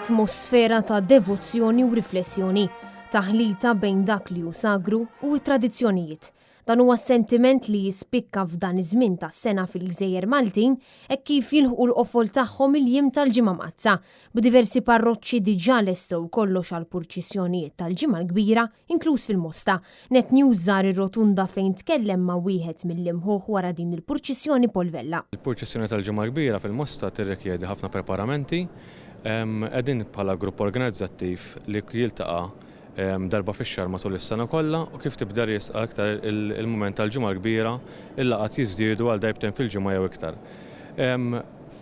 atmosfera ta' devozzjoni u riflessjoni, taħlita bejn dak li hu sagru u t-tradizzjonijiet. Dan huwa sentiment li jispikka f'dan iż-żmien tas-sena fil-Gżejjer Maltin hekk kif jilħqu l-qofol tagħhom il-jiem tal-Ġimgħa Mazza, b'diversi parroċċi diġà lestew kollox għal purċissjonijiet tal-Ġimgħa l-Kbira, inkluż fil-Mosta. Net News żar ir-rotunda fejn tkellem ma' wieħed mill-imħuħ wara din il-purċissjoni Polvella. Il-purċissjoni tal-Ġimgħa l-Kbira fil-Mosta tirrikjedi ħafna preparamenti. Qegħdin bħala grupp organizzattiv li jiltaqa' darba fix-xahar matul is-sena kollha u kif tibda risqa aktar il-mument tal-Ġimgħa l-Kbira il-laqgħat jiżdiedu għal darbtejn fil-ġimgħa jew iktar.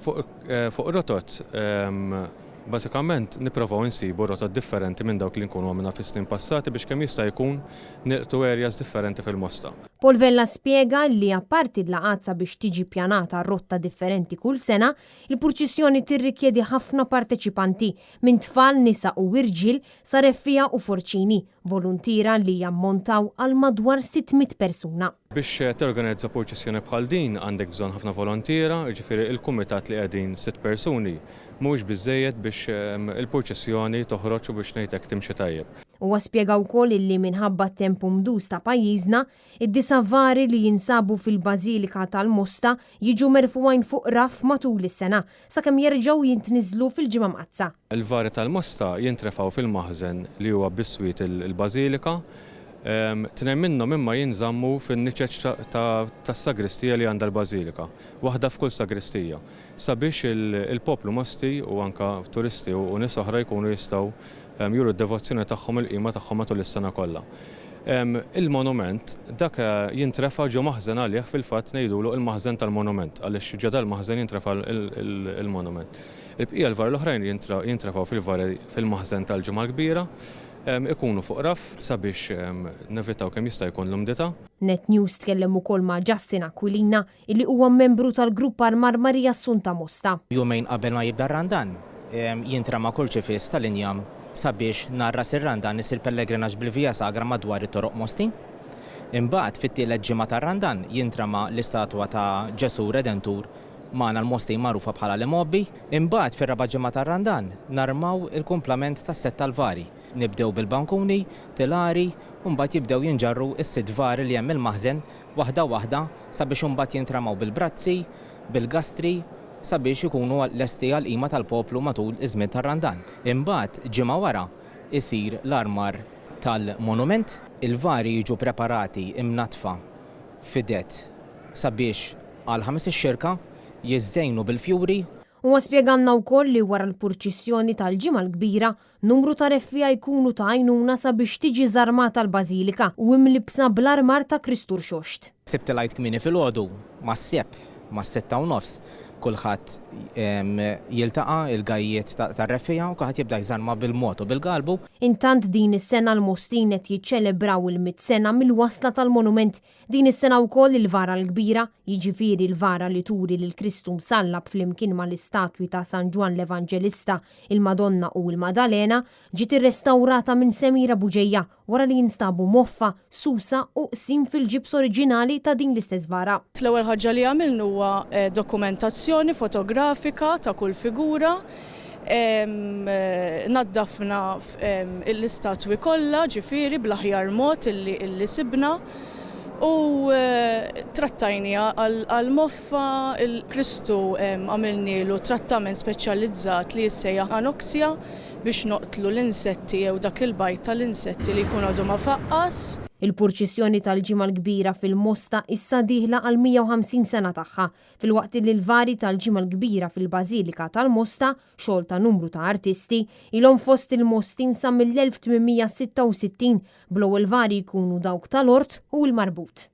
Fuq rotot bażikament nipprovaw insibu rotot differenti minn dawk li nkunu għamilna fis-snin passati biex kemm jista' jkun nieqtu areas differenti fil-Mosta. Polvella spjega li apparti l-laqgħat sabiex tiġi ppjanata rotta differenti kull sena, il-purċissjoni tirrikjedi ħafna parteċipanti minn tfal, nisa u irġiel sa reffija u forċini, volontira li jammontaw għal madwar 600 persuna. Biex torganizza purċissjoni bħal din għandek bżonn ħafna volontira, jiġifieri il-kumitat li qegħdin 6 persuni mhuwiex biżżejjed biex il-purċissjoni toħroġ u biex ngħidlek timxi tajjeb. Huwa spjega wkoll li minħabba t-tempu mdus ta' pajjiżna, id-disa vari li jinsabu fil-Bażilika tal-Mosta jiġu merfuwajn fuq raf matul is-sena sakemm jerġgħu jintniżlu fil-Ġimgħa Mazza. Il-vari tal-Mosta jintrefaw fil-maħżen li huwa bis-swiet il-Bażilika. Tnejn minnhom imma jinżammu fin-niċeċ tas-sagristija li għandha l-Bażilika, waħda f'kull sagristija, sabiex il-poplu Mosti u anke turisti u nies oħra jkunu jistgħu juru d-devozzjoni tagħhom il-qima tagħhom matul is-sena kollha. Il-monument dak jintrefa ġo maħżen għalih fil-fatt ngħidulu il-maħżen tal-monument għaliex ġo dal-maħżen jintrefa il-monument. Il-bqija l-var l-oħrajn jintrefaw fil-maħżen tal-Ġimgħa l-Kbira, ikunu fuq raf sabiex nevitaw kemm jista' jkun l-umdità. Net News tkellem ukoll ma' Justin Aquilina illi huwa membru tal-grupp Armar Marija Assunta Mosta. Jumejn qabel ma jibda r-Randan jintrema kull ċifis tal-injam sabiex narra sir-Randan isir pellegrinaġġ bil-vija sagra madwar it-toroq Mosti. Imbagħad fit-tielet ġimgħa tar-Randan jintrema l-istatwa ta' Ġesu Redentur magħna l-Mosti magħrufa bħala l-Imobbi. Imbagħad fir-raba' ġimgħa tar-Randan narmaw il-kumplament tas-sett tal-vari. Nibdew bil-bankuni, tilari, u mbagħad jibdew jinġarru s-sitt vari li hemm il-maħżen waħda waħda sabiex imbagħad jintramaw bil-brazzi, bil-gastri sabiex ikunu lesti għall-qima tal-poplu matul iż-żmien tar-Randan. Imbagħad ġimgħa wara isir l-armar tal-monument, il-vari jiġu preparati imnatfa fidet sabiex għal 5 xirka jiżżejnu bil-fjuri. Huwa spjeganna wkoll li wara l-purċissjoni tal-Ġimgħa l-Kbira numru ta' reffija jkunu ta' għajnuna sabiex tiġi żarmata l-Bażilika u imlibsa bl-armar ta' Kristur Xoxt. Sibt lajt kmieni filgħodu mas-seb mas-6:30 kulħadd jiltaqa' il-gajjiet tar-reffija u kulħadd jibda jżarma bil-mod u bil-galbu. Intant din is-sena l-Mostin qed jiċċelebraw il-100 sena mill-wasla tal-monument. Din is-sena wkoll il-Vara l-Kbira, jiġifieri l-vara li turi lil Kristu msallab flimkien mal-istatwi ta' San Ġwan l-Evanġelista, il-Madonna u l-Madalena, ġiet irrestawrata minn Semira Buġejja wara li jinstabu moffa, susa u qsim fil-ġibs oriġinali ta' din l-istess vara. L-ewwel ħaġa li għamilnu huwa dokumentazzjoni fotografika ta' kull figura. Naddafna l-istatwi kollha ġifieri bl-aħjar mod illi sibna u trattajnija għal-moffa il-Kristu għamilnielu trattament speċjalizzat li jissejjaħ anoksja biex noqtlu l-insetti jew dak il-bajt tal-insetti li jkun għadu ma faqqas. Il-purċissjoni tal-Ġimgħa l-Kbira fil-Mosta issa dieħla għal 150 sena tagħha, filwaqt li l-vari tal-Ġimgħa l-Kbira fil-Bażilika tal-Mosta, xogħol ta' numru ta' artisti, ilhom fost il-Mostin sa mill-1866 bl-ewwel vari jkunu dawk tal-Ort u l-Marbut.